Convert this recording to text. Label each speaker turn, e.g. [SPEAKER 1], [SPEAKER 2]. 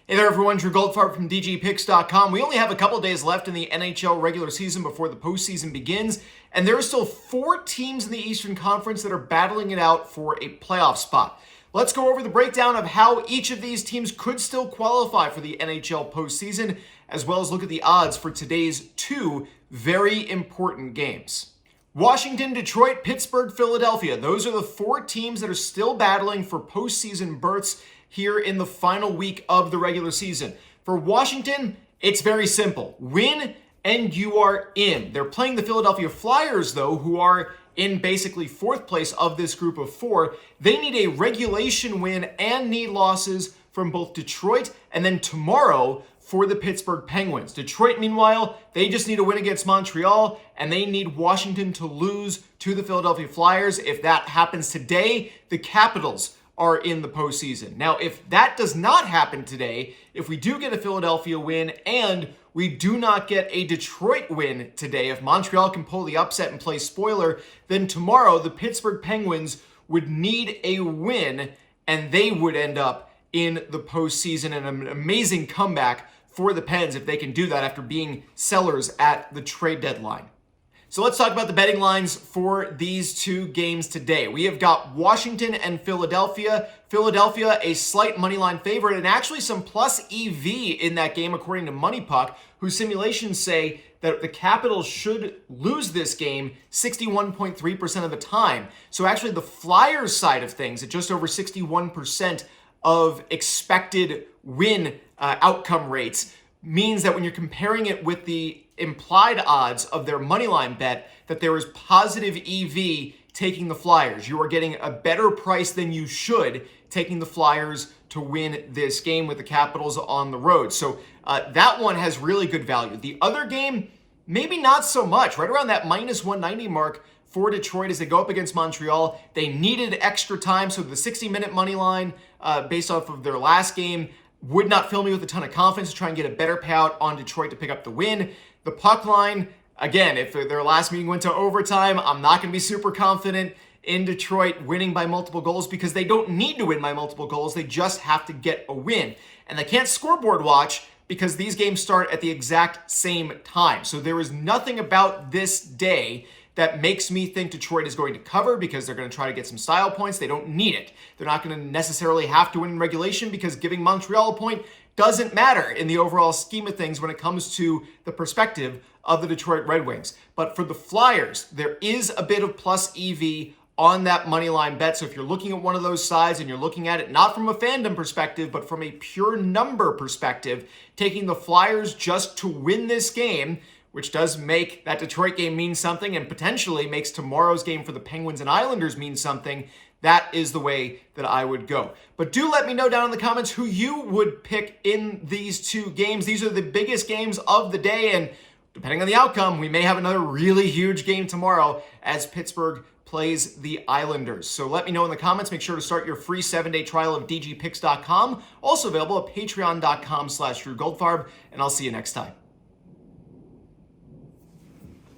[SPEAKER 1] Hey there everyone, Drew Goldfarb from DGPicks.com. We only have a couple days left in the NHL regular season before the postseason begins, and there are still 4 teams in the Eastern Conference that are battling it out for a playoff spot. Let's go over the breakdown of how each of these teams could still qualify for the NHL postseason, as well as look at the odds for today's 2 very important games. Washington, Detroit, Pittsburgh, Philadelphia. Those are the 4 teams that are still battling for postseason berths here in the final week of the regular season. For Washington, it's very simple. Win and you are in. They're playing the Philadelphia Flyers, though, who are in basically 4th place of this group of 4. They need a regulation win and need losses from both Detroit and then tomorrow for the Pittsburgh Penguins. Detroit, meanwhile, they just need a win against Montreal, and they need Washington to lose to the Philadelphia Flyers. If that happens today, the Capitals are in the postseason. Now, if that does not happen today, if we do get a Philadelphia win and we do not get a Detroit win today, if Montreal can pull the upset and play spoiler, then tomorrow the Pittsburgh Penguins would need a win and they would end up in the postseason, and an amazing comeback for the Pens if they can do that after being sellers at the trade deadline. So let's talk about the betting lines for these 2 games today. We have got Washington and Philadelphia. Philadelphia, a slight money line favorite, and actually some plus EV in that game according to Money Puck, whose simulations say that the Capitals should lose this game 61.3% of the time. So actually the Flyers side of things at just over 61% of expected win outcome rates means that when you're comparing it with the implied odds of their moneyline bet, that there is positive EV taking the Flyers. You are getting a better price than you should taking the Flyers to win this game with the Capitals on the road. So that one has really good value. The other game, maybe not so much. Right around that minus 190 mark for Detroit as they go up against Montreal. They needed extra time, so the 60-minute money line based off of their last game would not fill me with a ton of confidence to try and get a better payout on Detroit to pick up the win. The puck line, again, if their last meeting went to overtime, I'm not going to be super confident in Detroit winning by multiple goals because they don't need to win by multiple goals. They just have to get a win. And they can't scoreboard watch because these games start at the exact same time. So there is nothing about this day that makes me think Detroit is going to cover because they're going to try to get some style points. They don't need it. They're not going to necessarily have to win in regulation because giving Montreal a point doesn't matter in the overall scheme of things when it comes to the perspective of the Detroit Red Wings. But for the Flyers, there is a bit of plus EV on that money line bet. So if you're looking at one of those sides and you're looking at it not from a fandom perspective, but from a pure number perspective, taking the Flyers just to win this game, which does make that Detroit game mean something and potentially makes tomorrow's game for the Penguins and Islanders mean something, that is the way that I would go. But do let me know down in the comments who you would pick in these 2 games. These are the biggest games of the day, and depending on the outcome, we may have another really huge game tomorrow as Pittsburgh plays the Islanders. So let me know in the comments. Make sure to start your free 7-day trial of DGPicks.com. Also available at patreon.com/DrewGoldfarb, and I'll see you next time.